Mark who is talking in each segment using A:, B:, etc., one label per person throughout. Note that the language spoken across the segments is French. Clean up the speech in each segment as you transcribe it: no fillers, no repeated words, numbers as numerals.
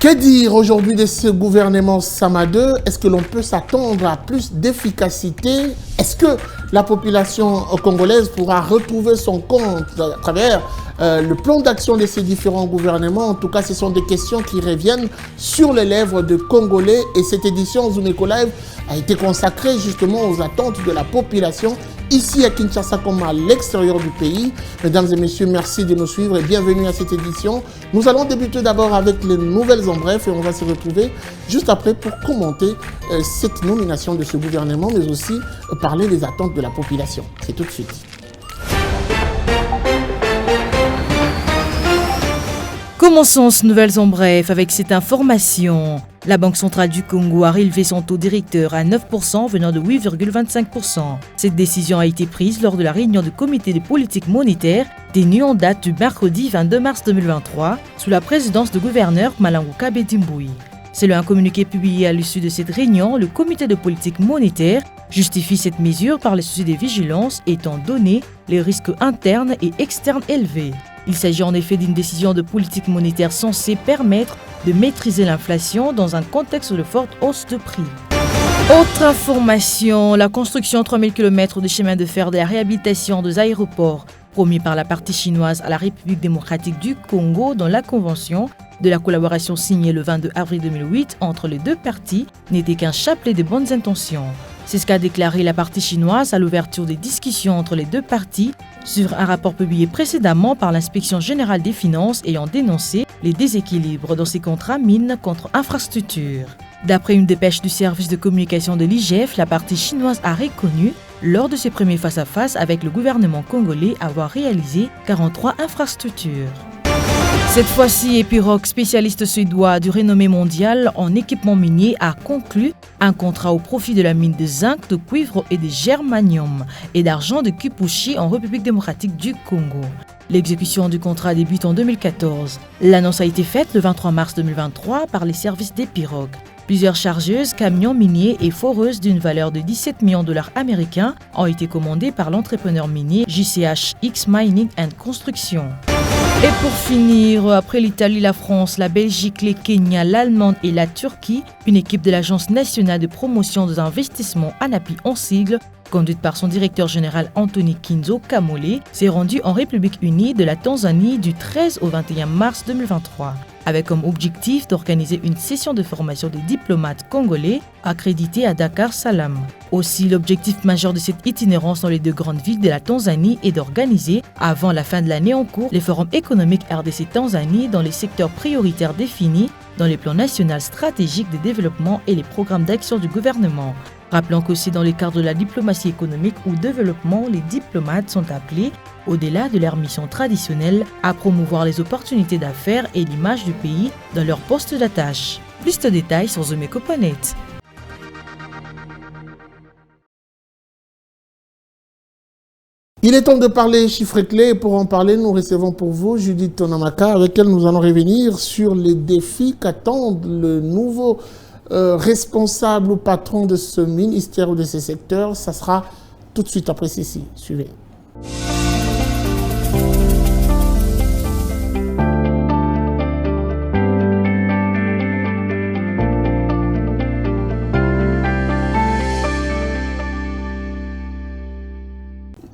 A: Que dire aujourd'hui de ce gouvernement Samadeu? Est-ce que l'on peut s'attendre à plus d'efficacité? Est-ce que la population congolaise pourra retrouver son compte à travers le plan d'action de ces différents gouvernements? En tout cas, ce sont des questions qui reviennent sur les lèvres de Congolais. Et cette édition Zoomeko Live a été consacrée justement aux attentes de la population ici à Kinshasa comme à l'extérieur du pays. Mesdames et messieurs, merci de nous suivre et bienvenue à cette édition. Nous allons débuter d'abord avec les nouvelles en bref et on va se retrouver juste après pour commenter cette nomination de ce gouvernement, mais aussi parler des attentes de la population. C'est tout de suite.
B: Commençons ces nouvelles en bref avec cette information. La Banque centrale du Congo a relevé son taux directeur à 9% venant de 8,25%. Cette décision a été prise lors de la réunion du comité de politique monétaire tenue en date du mercredi 22 mars 2023 sous la présidence du gouverneur Malangu Kabedimbouyi. Selon un communiqué publié à l'issue de cette réunion, le comité de politique monétaire justifie cette mesure par les soucis de vigilance étant donné les risques internes et externes élevés. Il s'agit en effet d'une décision de politique monétaire censée permettre de maîtriser l'inflation dans un contexte de forte hausse de prix. Autre information, la construction de 3000 km de chemin de fer de la réhabilitation des aéroports promis par la partie chinoise à la République démocratique du Congo dans la convention de la collaboration signée le 22 avril 2008 entre les deux parties n'était qu'un chapelet de bonnes intentions. C'est ce qu'a déclaré la partie chinoise à l'ouverture des discussions entre les deux parties sur un rapport publié précédemment par l'Inspection générale des finances ayant dénoncé les déséquilibres dans ces contrats mines contre infrastructures. D'après une dépêche du service de communication de l'IGF, la partie chinoise a reconnu, lors de ses premiers face-à-face avec le gouvernement congolais, avoir réalisé 43 infrastructures. Cette fois-ci, Epiroc, spécialiste suédois du renommée mondiale en équipement minier, a conclu un contrat au profit de la mine de zinc, de cuivre et de germanium et d'argent de Kipushi en République démocratique du Congo. L'exécution du contrat débute en 2014. L'annonce a été faite le 23 mars 2023 par les services d'Epiroc. Plusieurs chargeuses, camions miniers et foreuses d'une valeur de 17 millions de dollars américains ont été commandées par l'entrepreneur minier JCH X Mining and Construction. Et pour finir, après l'Italie, la France, la Belgique, le Kenya, l'Allemagne et la Turquie, une équipe de l'Agence nationale de promotion des investissements ANAPI en sigle, conduite par son directeur général Anthony Kinzo Kamole, s'est rendue en République unie de la Tanzanie du 13 au 21 mars 2023, avec comme objectif d'organiser une session de formation des diplomates congolais accrédités à Dakar Salam. Aussi, l'objectif majeur de cette itinérance dans les deux grandes villes de la Tanzanie est d'organiser, avant la fin de l'année en cours, les forums économiques RDC-Tanzanie dans les secteurs prioritaires définis dans les plans nationaux stratégiques de développement et les programmes d'action du gouvernement. Rappelons qu'aussi dans le cadre de la diplomatie économique ou développement, les diplomates sont appelés, au-delà de leur mission traditionnelle, à promouvoir les opportunités d'affaires et l'image du pays dans leur poste d'attache. Plus de détails sur zoomeko.net.
A: Il est temps de parler chiffres clés et pour en parler, nous recevons pour vous Judith Tonamaka avec elle nous allons revenir sur les défis qu'attendent le nouveau responsable ou patron de ce ministère ou de ce secteur. Ça sera tout de suite après ceci. Suivez.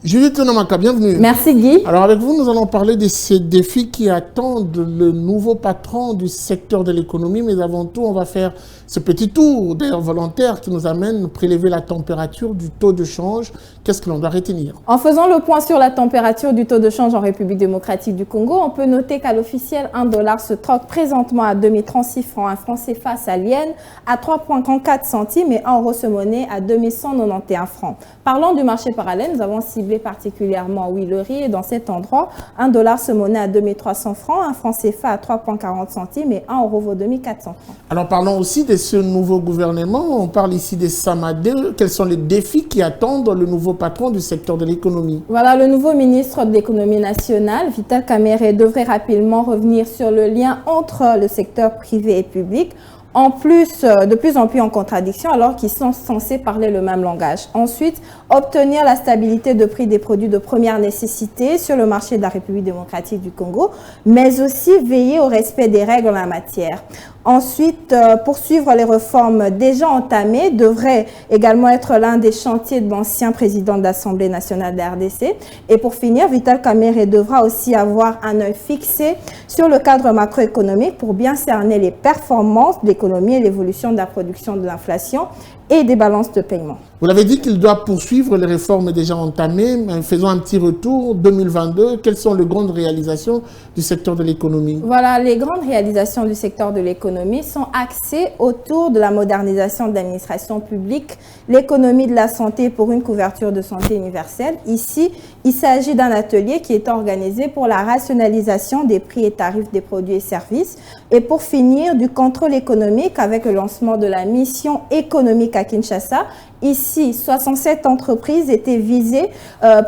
A: Judith Tonamaka, bienvenue.
C: Merci Guy.
A: Alors avec vous, nous allons parler de ces défis qui attendent le nouveau patron du secteur de l'économie, mais avant tout, on va faire ce petit tour d'air volontaire qui nous amène à prélever la température du taux de change. Qu'est-ce que l'on doit retenir?
C: En faisant le point sur la température du taux de change en République démocratique du Congo, on peut noter qu'à l'officiel, 1 dollar se troque présentement à 2036 francs, un franc CFA salienne à 3,34 centimes et 1 euro se monnaie à 2191 francs. Parlons du marché parallèle, nous avons ciblé particulièrement le riz et dans cet endroit, 1 dollar se monnaie à 2300 francs, un franc CFA à 3,40 centimes et 1 euro vaut 2400 francs.
A: Alors parlons aussi de ce nouveau gouvernement, on parle ici de Samadeu. Quels sont les défis qui attendent le nouveau patron du secteur de l'économie?
C: Voilà, le nouveau ministre de l'économie nationale, Vital Kamerhe, devrait rapidement revenir sur le lien entre le secteur privé et public, en plus, de plus en plus en contradiction alors qu'ils sont censés parler le même langage. Ensuite, obtenir la stabilité de prix des produits de première nécessité sur le marché de la République démocratique du Congo, mais aussi veiller au respect des règles en la matière. Ensuite, poursuivre les réformes déjà entamées devrait également être l'un des chantiers de l'ancien président de l'Assemblée nationale de la RDC. Et pour finir, Vital Kamerhe devra aussi avoir un œil fixé sur le cadre macroéconomique pour bien cerner les performances de l'économie et l'évolution de la production de l'inflation et des balances de paiement.
A: Vous l'avez dit qu'il doit poursuivre les réformes déjà entamées, mais faisons un petit retour. 2022, quelles sont les grandes réalisations du secteur de l'économie?
C: Voilà, les grandes réalisations du secteur de l'économie sont axées autour de la modernisation de l'administration publique, l'économie de la santé pour une couverture de santé universelle. Ici, il s'agit d'un atelier qui est organisé pour la rationalisation des prix et tarifs des produits et services. Et pour finir, du contrôle économique avec le lancement de la mission économique à Kinshasa. Ici, 67 entreprises étaient visées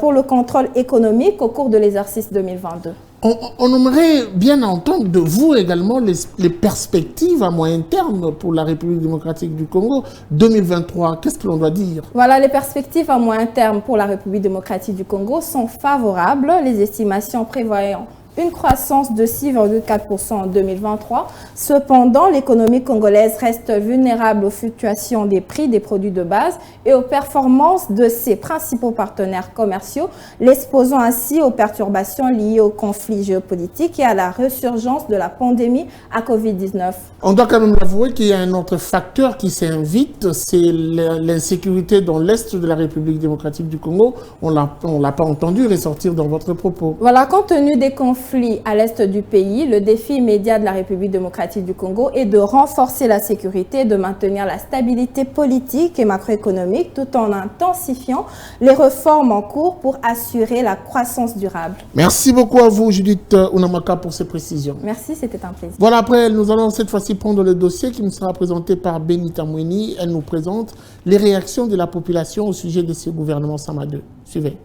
C: pour le contrôle économique au cours de l'exercice 2022.
A: On aimerait bien entendre de vous également les perspectives à moyen terme pour la République démocratique du Congo 2023. Qu'est-ce que l'on doit dire?
C: Voilà, les perspectives à moyen terme pour la République démocratique du Congo sont favorables. Les estimations prévoyant une croissance de 6,4% en 2023. Cependant, l'économie congolaise reste vulnérable aux fluctuations des prix des produits de base et aux performances de ses principaux partenaires commerciaux, l'exposant ainsi aux perturbations liées aux conflits géopolitiques et à la résurgence de la pandémie à Covid-19.
A: On doit quand même l'avouer qu'il y a un autre facteur qui s'invite, c'est l'insécurité dans l'est de la République démocratique du Congo. On l'a pas entendu ressortir dans votre propos.
C: Voilà, compte tenu des conflits à l'est du pays, le défi immédiat de la République démocratique du Congo est de renforcer la sécurité et de maintenir la stabilité politique et macroéconomique tout en intensifiant les réformes en cours pour assurer la croissance durable.
A: Merci beaucoup à vous, Judith Unamaka, pour ces précisions.
C: Merci, c'était un plaisir.
A: Voilà, après, nous allons cette fois-ci prendre le dossier qui nous sera présenté par Benita Mouini. Elle nous présente les réactions de la population au sujet de ce gouvernement Sama 2. Suivez.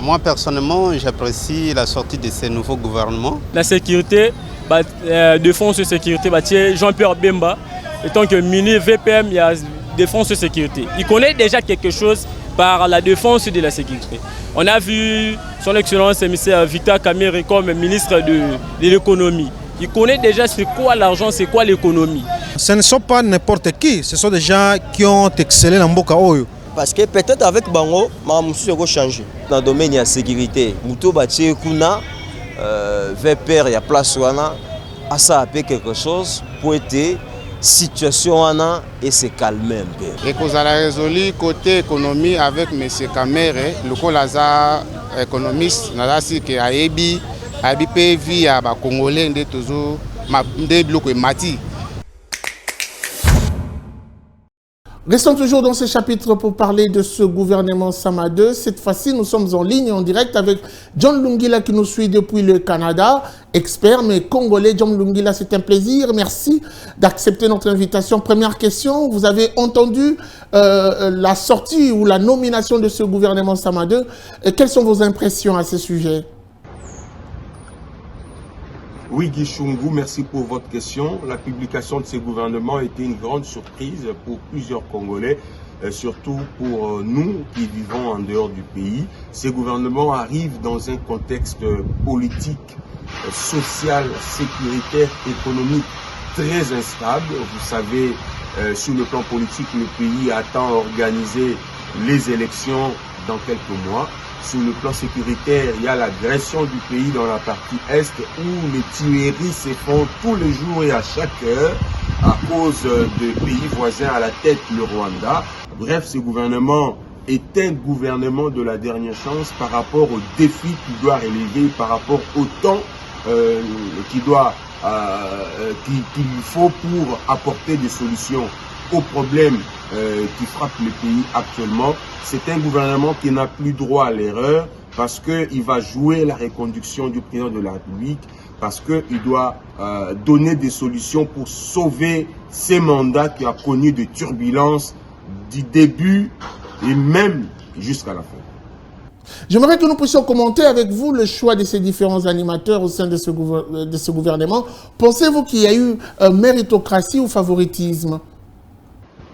D: Moi, personnellement, j'apprécie la sortie de ces nouveaux gouvernements.
E: La sécurité, défense et sécurité, Jean-Pierre Bemba, étant que ministre VPM, il y a défense et sécurité. Il connaît déjà quelque chose par la défense de la sécurité. On a vu son excellence émissaire Vital Kamerhe comme ministre de l'économie. Il connaît déjà c'est quoi l'argent, c'est quoi l'économie.
F: Ce ne sont pas n'importe qui, ce sont des gens qui ont excellé dans Mboka Oyo.
G: Parce que peut-être avec Bango, je vais changer. Dans le domaine de la sécurité, Mouto Batie Kuna, VPR, il y a place Wana, à ça a quelque chose pour être situation Wana et se calmer un peu.
H: Et qu'on a résolu côté économie avec M. Kamerhe, le Kolaza économiste, Nadasi qui a ébi PV à Congolais, toujours des blocs mati.
A: Restons toujours dans ce chapitre pour parler de ce gouvernement Sama 2. Cette fois-ci, nous sommes en ligne, en direct avec John Lungila qui nous suit depuis le Canada, expert mais congolais. John Lungila, c'est un plaisir. Merci d'accepter notre invitation. Première question, vous avez entendu la sortie ou la nomination de ce gouvernement Sama 2. Quelles sont vos impressions à ce sujet?
I: Oui, Guy Chungou, merci pour votre question. La publication de ces gouvernements a été une grande surprise pour plusieurs Congolais, surtout pour nous qui vivons en dehors du pays. Ces gouvernements arrivent dans un contexte politique, social, sécuritaire, économique très instable. Vous savez, sur le plan politique, le pays attend organiser les élections dans quelques mois. Sur le plan sécuritaire, il y a l'agression du pays dans la partie est où les tueries se font tous les jours et à chaque heure à cause de pays voisins à la tête, le Rwanda. Bref, ce gouvernement est un gouvernement de la dernière chance par rapport aux défis qu'il doit relever, par rapport au temps qu'il faut pour apporter des solutions aux problèmes qui frappent le pays actuellement. C'est un gouvernement qui n'a plus droit à l'erreur parce qu'il va jouer la reconduction du président de la République, parce qu'il doit donner des solutions pour sauver ces mandats qui a connu des turbulences du début et même jusqu'à la fin.
A: J'aimerais que nous puissions commenter avec vous le choix de ces différents animateurs au sein de ce gouvernement. Pensez-vous qu'il y a eu méritocratie ou favoritisme?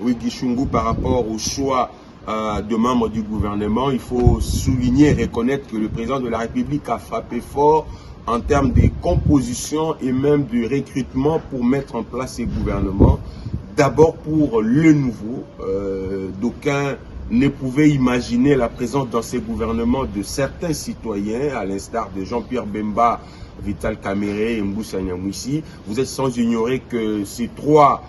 I: Oui, Gichungu, par rapport au choix de membres du gouvernement, il faut souligner et reconnaître que le président de la République a frappé fort en termes de composition et même de recrutement pour mettre en place ces gouvernements. D'abord pour le nouveau, d'aucuns ne pouvaient imaginer la présence dans ces gouvernements de certains citoyens, à l'instar de Jean-Pierre Bemba, Vital Kamerhe et Mbusa Nyamwisi. Vous êtes sans ignorer que ces trois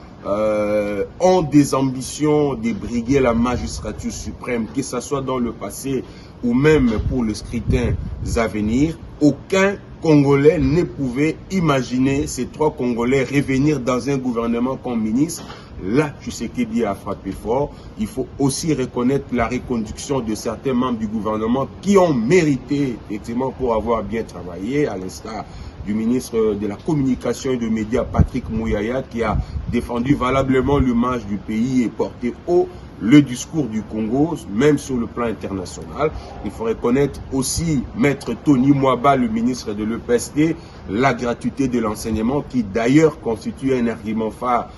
I: ont des ambitions de briguer la magistrature suprême, que ce soit dans le passé ou même pour le scrutin à venir. Aucun Congolais ne pouvait imaginer ces trois Congolais revenir dans un gouvernement comme ministre. Là, Tshisekedi a frappé fort. Il faut aussi reconnaître la reconduction de certains membres du gouvernement qui ont mérité, effectivement, pour avoir bien travaillé, à l'instar du ministre de la Communication et des Médias, Patrick Mouyaya, qui a défendu valablement l'image du pays et porté haut le discours du Congo, même sur le plan international. Il faut reconnaître aussi Maître Tony Mwaba, le ministre de l'EPSD, la gratuité de l'enseignement, qui d'ailleurs constitue un argument phare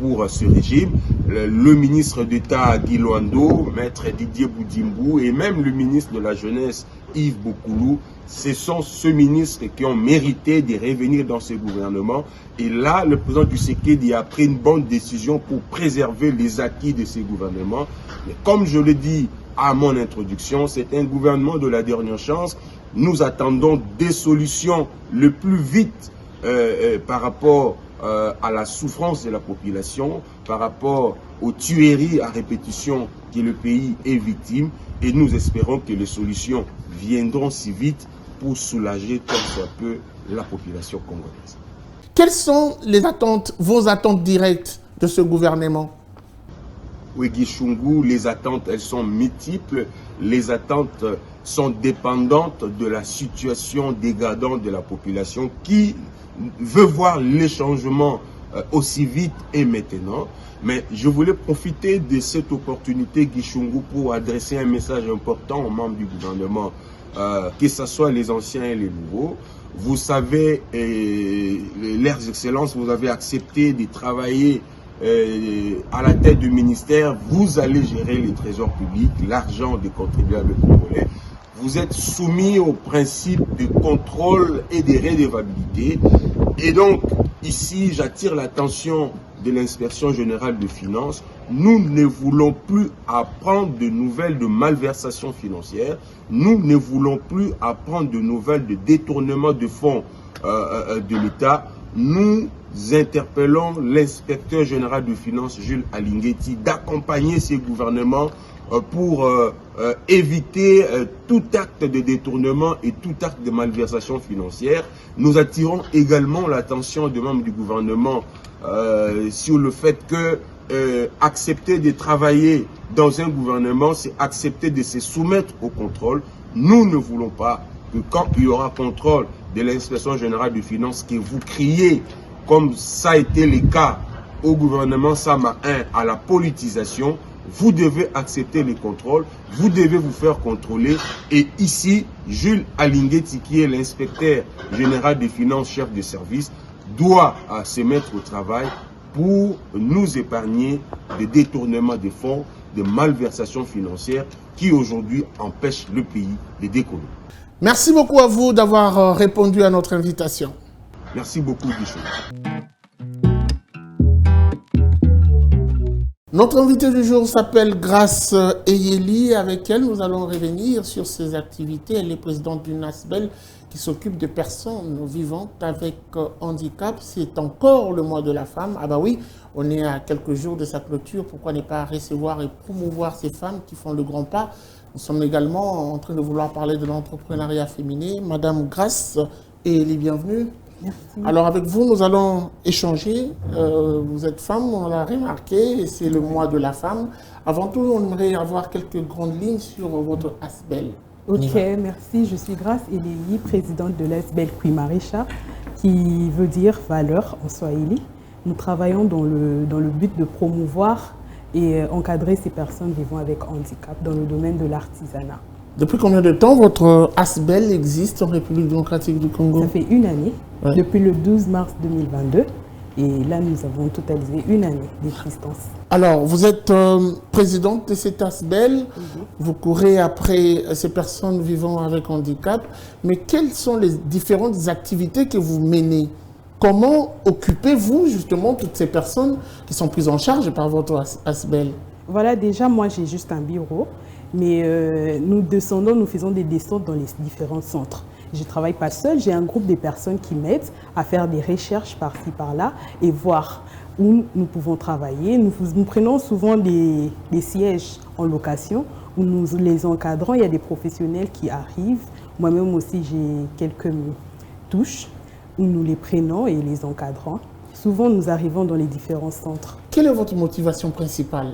I: pour ce régime. Le ministre d'État Guy Loando, Maître Didier Boudimbu et même le ministre de la Jeunesse Yves Bokoulou, ce sont ceux ministres qui ont mérité de revenir dans ce gouvernement. Et là, le président Tshisekedi a pris une bonne décision pour préserver les acquis de ces gouvernements. Mais comme je le dis à mon introduction, c'est un gouvernement de la dernière chance. Nous attendons des solutions le plus vite par rapport à la souffrance de la population, par rapport aux tueries à répétition que le pays est victime. Et nous espérons que les solutions viendront si vite pour soulager tant soit peu la population congolaise.
A: Quelles sont les attentes, vos attentes directes de ce gouvernement?
I: Oui, Gichungu, les attentes, elles sont multiples. Les attentes sont dépendantes de la situation dégradante de la population qui veut voir les changements aussi vite et maintenant. Mais je voulais profiter de cette opportunité, Gichungu, pour adresser un message important aux membres du gouvernement, que ce soit les anciens et les nouveaux. Vous savez, leurs excellences, vous avez accepté de travailler à la tête du ministère. Vous allez gérer les trésors publics, l'argent des contribuables congolais. Vous êtes soumis au principe de contrôle et de redevabilité. Et donc, ici, j'attire l'attention de l'inspection générale des finances. Nous ne voulons plus apprendre de nouvelles de malversations financières. Nous ne voulons plus apprendre de nouvelles de détournement de fonds de l'État. Nous interpellons l'inspecteur général des finances, Jules Alingueti, d'accompagner ces gouvernements pour éviter tout acte de détournement et tout acte de malversation financière. Nous attirons également l'attention des membres du gouvernement sur le fait que accepter de travailler dans un gouvernement, c'est accepter de se soumettre au contrôle. Nous ne voulons pas que quand il y aura contrôle de l'inspection générale des finances, que vous criez, comme ça a été le cas au gouvernement Sama 1, à la politisation. Vous devez accepter les contrôles, vous devez vous faire contrôler. Et ici, Jules Alingueti, qui est l'inspecteur général des finances, chef de service, doit se mettre au travail pour nous épargner des détournements de fonds, des malversations financières qui aujourd'hui empêchent le pays de décoller.
A: Merci beaucoup à vous d'avoir répondu à notre invitation.
I: Merci beaucoup, Guichon.
A: Notre invité du jour s'appelle Grace Eyeli. Avec elle, nous allons revenir sur ses activités. Elle est présidente du NASBEL qui s'occupe de personnes vivantes avec handicap. C'est encore le mois de la femme. Ah bah oui, on est à quelques jours de sa clôture. Pourquoi ne pas recevoir et promouvoir ces femmes qui font le grand pas? Nous sommes également en train de vouloir parler de l'entrepreneuriat féminin. Madame Grace Eyeli, bienvenue.
J: Merci.
A: Alors avec vous, nous allons échanger. Vous êtes femme, on l'a remarqué, et c'est le mois de la femme. Avant tout, on aimerait avoir quelques grandes lignes sur votre ASBEL.
J: Ok, merci. Je suis Grace Eyeli, présidente de l'ASBEL Kwimarisha, qui veut dire valeur en Swahili. Nous travaillons dans le but de promouvoir et encadrer ces personnes vivant avec handicap dans le domaine de l'artisanat.
A: Depuis combien de temps votre ASBEL existe en République démocratique du Congo?
J: Ça fait une année,
A: Ouais.
J: depuis le 12 mars 2022. Et là, nous avons totalisé une année d'existence.
A: Alors, vous êtes présidente de cet ASBEL, vous courez après ces personnes vivant avec handicap, mais quelles sont les différentes activités que vous menez? Comment occupez-vous justement toutes ces personnes qui sont prises en charge par votre ASBEL?
J: Voilà, déjà, moi, j'ai juste un bureau, mais nous faisons des descentes dans les différents centres. Je ne travaille pas seule, j'ai un groupe de personnes qui m'aident à faire des recherches par-ci, par-là et voir où nous pouvons travailler. Nous prenons souvent des sièges en location où nous les encadrons. Il y a des professionnels qui arrivent. Moi-même aussi, j'ai quelques touches où nous les prenons et les encadrons. Souvent, nous arrivons dans les différents centres.
A: Quelle est votre motivation principale?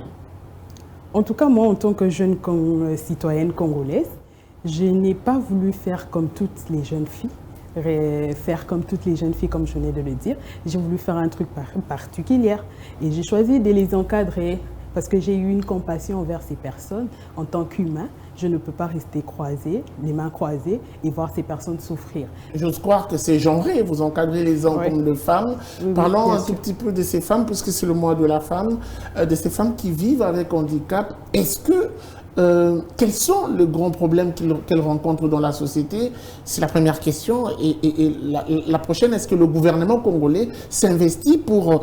J: En tout cas, moi, en tant que jeune citoyenne congolaise, je n'ai pas voulu faire comme toutes les jeunes filles, comme je venais de le dire. J'ai voulu faire un truc particulier et j'ai choisi de les encadrer parce que j'ai eu une compassion envers ces personnes. En tant qu'humain, je ne peux pas rester les mains croisées et voir ces personnes souffrir.
A: J'ose croire que c'est genré, vous encadrez les hommes comme les femmes.
J: Oui,
A: Parlons un
J: sûr.
A: tout petit peu de ces femmes, puisque c'est le mois de la femme, de ces femmes qui vivent avec handicap. Est-ce que quels sont les grands problèmes qu'elles rencontrent dans la société? C'est la première question. Et la prochaine, est-ce que le gouvernement congolais s'investit pour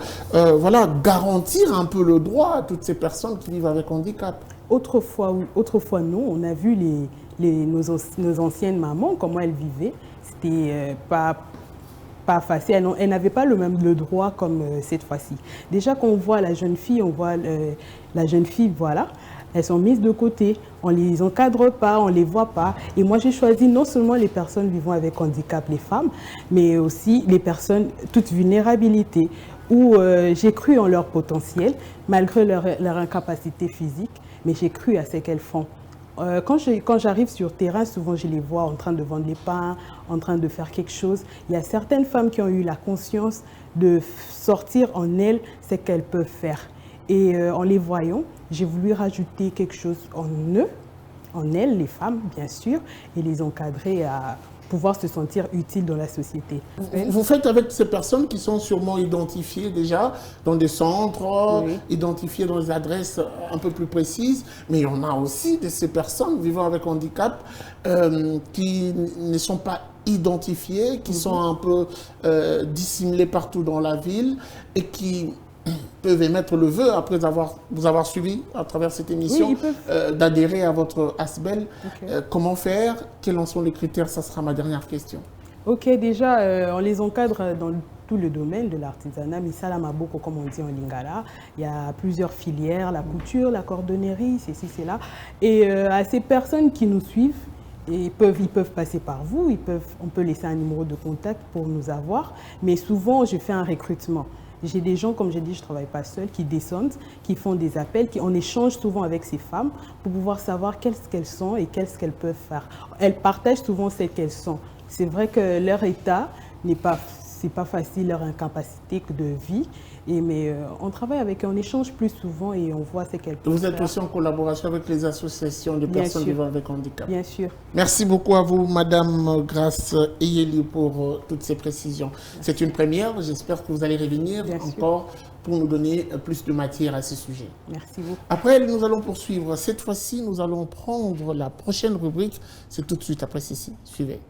A: garantir un peu le droit à toutes ces personnes qui vivent avec handicap?
J: Autrefois, non. On a vu nos anciennes mamans, comment elles vivaient. C'était pas facile. Elles n'avaient pas le droit comme cette fois-ci. Déjà, quand on voit la jeune fille, voilà. Elles sont mises de côté, on ne les encadre pas, on ne les voit pas. Et moi, j'ai choisi non seulement les personnes vivant avec handicap, les femmes, mais aussi les personnes toute vulnérabilité, où j'ai cru en leur potentiel, malgré leur incapacité physique, mais j'ai cru à ce qu'elles font. Quand j'arrive sur terrain, souvent je les vois en train de vendre les pains, en train de faire quelque chose. Il y a certaines femmes qui ont eu la conscience de sortir en elles ce qu'elles peuvent faire. Et en les voyant, j'ai voulu rajouter quelque chose en eux, en elles, les femmes, bien sûr, et les encadrer à pouvoir se sentir utiles dans la société.
A: Vous faites avec ces personnes qui sont sûrement identifiées déjà dans des centres,
J: Oui.
A: identifiées dans des adresses un peu plus précises, mais il y en a aussi de ces personnes vivant avec handicap qui ne sont pas identifiées, qui sont un peu dissimulées partout dans la ville et qui peuvent émettre le vœu, après vous avoir suivi à travers cette émission,
J: Oui, ils peuvent.
A: d'adhérer à votre ASBEL.
J: Ok.
A: Comment faire? Quels en sont les critères? Ça sera ma dernière question.
J: Ok, déjà, on les encadre dans tout le domaine de l'artisanat, Misala Maboko, comme on dit en lingala. Il y a plusieurs filières, la couture, la cordonnerie, ceci, cela. Et à ces personnes qui nous suivent, ils peuvent passer par vous, on peut laisser un numéro de contact pour nous avoir, mais souvent, je fais un recrutement. J'ai des gens, comme j'ai dit, je ne travaille pas seule, qui descendent, qui font des appels, on échange souvent avec ces femmes pour pouvoir savoir qu'est-ce qu'elles sont et qu'est-ce qu'elles peuvent faire. Elles partagent souvent ce qu'elles sont. C'est vrai que leur état c'est pas facile, leur incapacité de vie, mais on travaille avec eux, on échange plus souvent et on voit ce qu'elles peuvent faire.
A: Vous êtes aussi en collaboration avec les associations de
J: Bien
A: personnes
J: sûr.
A: vivant avec handicap.
J: Bien sûr.
A: Merci beaucoup à vous, Madame Grace Eyeli, pour toutes ces précisions. C'est une première. J'espère que vous allez revenir
J: Bien sûr.
A: encore pour nous donner plus de matière à ce sujet.
J: Merci beaucoup.
A: Après, nous allons poursuivre. Cette fois-ci, nous allons prendre la prochaine rubrique. C'est tout de suite après ceci. Suivez.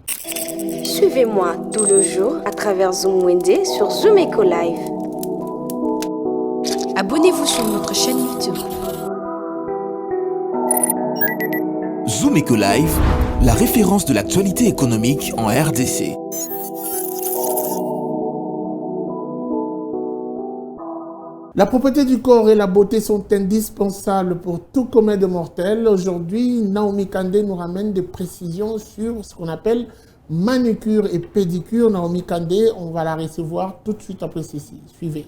K: Suivez-moi tout le jour à travers Zoom Wende sur Zoom Eco Live.
L: Abonnez-vous sur notre chaîne YouTube.
M: Zoom Eco Live, la référence de l'actualité économique en RDC.
A: La propreté du corps et la beauté sont indispensables pour tout commun de mortels. Aujourd'hui, Naomi Kandé nous ramène des précisions sur ce qu'on appelle manucure et pédicure. Naomi Kandé, on va la recevoir tout de suite après ceci. Suivez.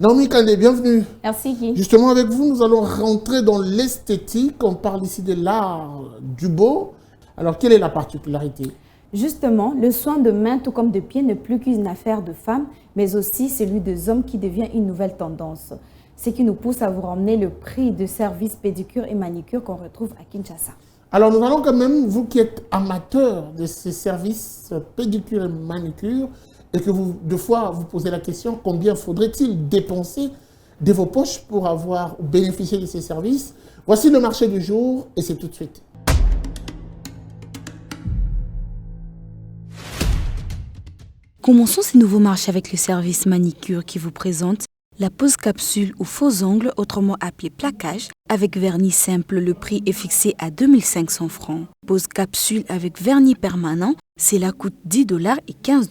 A: Naomi Kandé, bienvenue.
C: Merci Guy.
A: Justement, avec vous, nous allons rentrer dans l'esthétique. On parle ici de l'art du beau. Alors, quelle est la particularité?
N: Justement, le soin de main tout comme de pied n'est plus qu'une affaire de femmes, mais aussi celui des hommes qui devient une nouvelle tendance. Ce qui nous pousse à vous ramener le prix de services pédicure et manicure qu'on retrouve à Kinshasa.
A: Alors, nous allons quand même, vous qui êtes amateur de ces services pédicure et manicure, et que vous, deux fois, vous posez la question, combien faudrait-il dépenser de vos poches pour avoir bénéficié de ces services? Voici le marché du jour, et c'est tout de suite.
O: Commençons ces nouveaux marchés avec le service manicure qui vous présente la pose capsule ou faux ongles, autrement appelé plaquage, avec vernis simple. Le prix est fixé à 2500 francs. Pose capsule avec vernis permanent, cela coûte $10 et $15.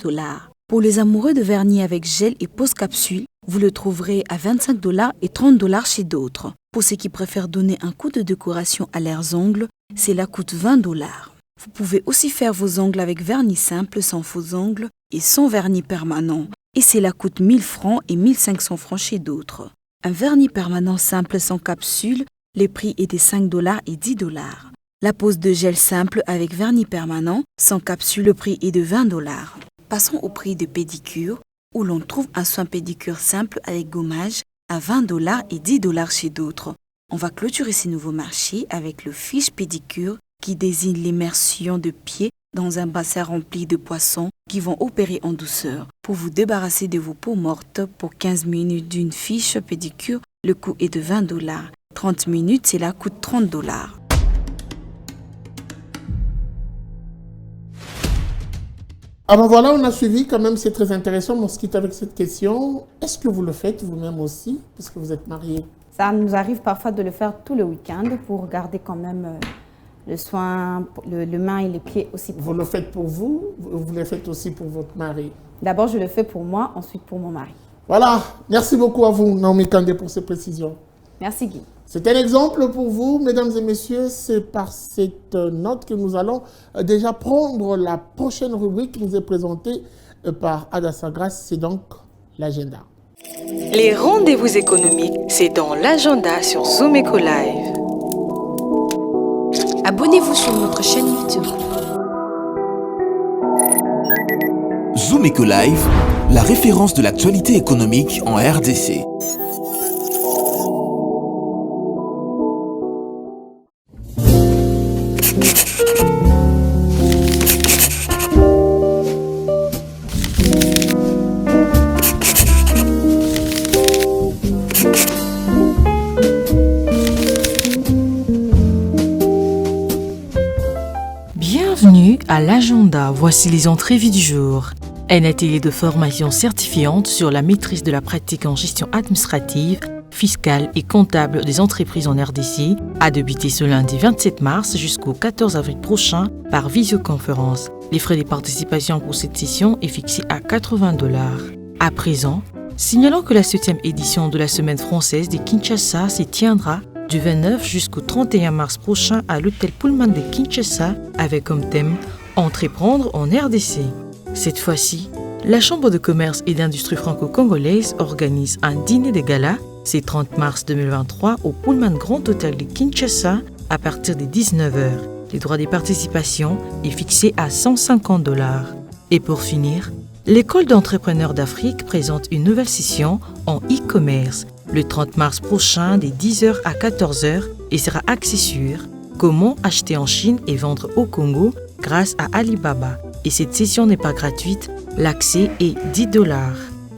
O: Pour les amoureux de vernis avec gel et pose capsule, vous le trouverez à $25 et $30 chez d'autres. Pour ceux qui préfèrent donner un coup de décoration à leurs ongles, cela coûte $20. Vous pouvez aussi faire vos ongles avec vernis simple, sans faux ongles et sans vernis permanent. Et cela coûte 1000 francs et 1500 francs chez d'autres. Un vernis permanent simple sans capsule, le prix est de $5 et $10. La pose de gel simple avec vernis permanent sans capsule, le prix est de $20. Passons au prix de pédicure, où l'on trouve un soin pédicure simple avec gommage à $20 et $10 chez d'autres. On va clôturer ces nouveaux marchés avec le fiche pédicure qui désigne l'immersion de pieds dans un bassin rempli de poissons qui vont opérer en douceur. Pour vous débarrasser de vos peaux mortes, pour 15 minutes d'une fiche pédicure, le coût est de $20. 30 minutes, cela coûte $30.
A: Ah ben voilà, on a suivi quand même, c'est très intéressant. On se quitte avec cette question. Est-ce que vous le faites vous-même aussi, puisque vous êtes marié?
N: Ça nous arrive parfois de le faire tout le week-end pour garder quand même le soin, le main et les pieds aussi.
A: Vous le faites pour vous, vous le faites aussi pour votre mari?
N: D'abord, je le fais pour moi, ensuite pour mon mari.
A: Voilà, merci beaucoup à vous, Naomi Kandé, pour ces précisions.
N: Merci Guy.
A: C'est un exemple pour vous, mesdames et messieurs. C'est par cette note que nous allons déjà prendre la prochaine rubrique qui nous est présentée par Adassa Grace. C'est donc l'agenda.
B: Les rendez-vous économiques, c'est dans l'agenda sur Zoom Eco Live.
L: Abonnez-vous sur notre chaîne YouTube.
M: Zoom Eco Live, la référence de l'actualité économique en RDC.
B: Bienvenue à l'agenda, voici les entrevues du jour. Un atelier de formation certifiante sur la maîtrise de la pratique en gestion administrative, fiscale et comptable des entreprises en RDC a débuté ce lundi 27 mars jusqu'au 14 avril prochain par visioconférence. Les frais de participation pour cette session est fixé à $80. À présent, signalons que la 7e édition de la Semaine française de Kinshasa se tiendra du 29 jusqu'au 31 mars prochain à l'hôtel Pullman de Kinshasa avec comme thème « Entreprendre en RDC ». Cette fois-ci, la Chambre de commerce et d'industrie franco-congolaise organise un dîner de gala, c'est 30 mars 2023 au Pullman Grand Hôtel de Kinshasa à partir de 19h. Les droits de participation est fixé à $150. Et pour finir, l'École d'entrepreneurs d'Afrique présente une nouvelle session en e-commerce le 30 mars prochain de 10h à 14h et sera axée sur comment acheter en Chine et vendre au Congo grâce à Alibaba. Et cette session n'est pas gratuite, l'accès est $10.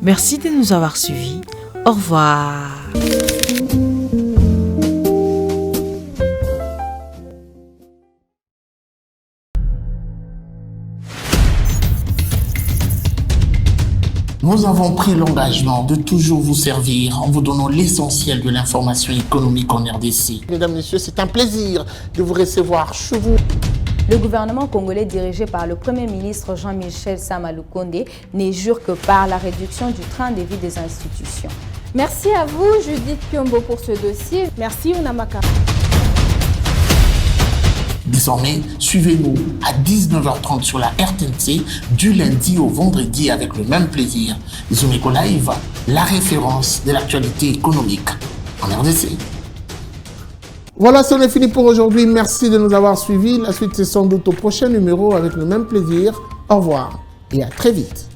B: Merci de nous avoir suivis. Au revoir.
A: Nous avons pris l'engagement de toujours vous servir en vous donnant l'essentiel de l'information économique en RDC. Mesdames, Messieurs, c'est un plaisir de vous recevoir chez vous.
P: Le gouvernement congolais dirigé par le Premier ministre Jean-Michel Sama Lukonde n'est jure que par la réduction du train de vie des institutions.
C: Merci à vous, Judith Piombo, pour ce dossier.
J: Merci, Unamaka.
A: Désormais, suivez-nous à 19h30 sur la RTNC du lundi au vendredi avec le même plaisir. Zoom Eco Live, la référence de l'actualité économique en RDC. Voilà, c'en est fini pour aujourd'hui. Merci de nous avoir suivis. La suite, c'est sans doute au prochain numéro avec le même plaisir. Au revoir et à très vite.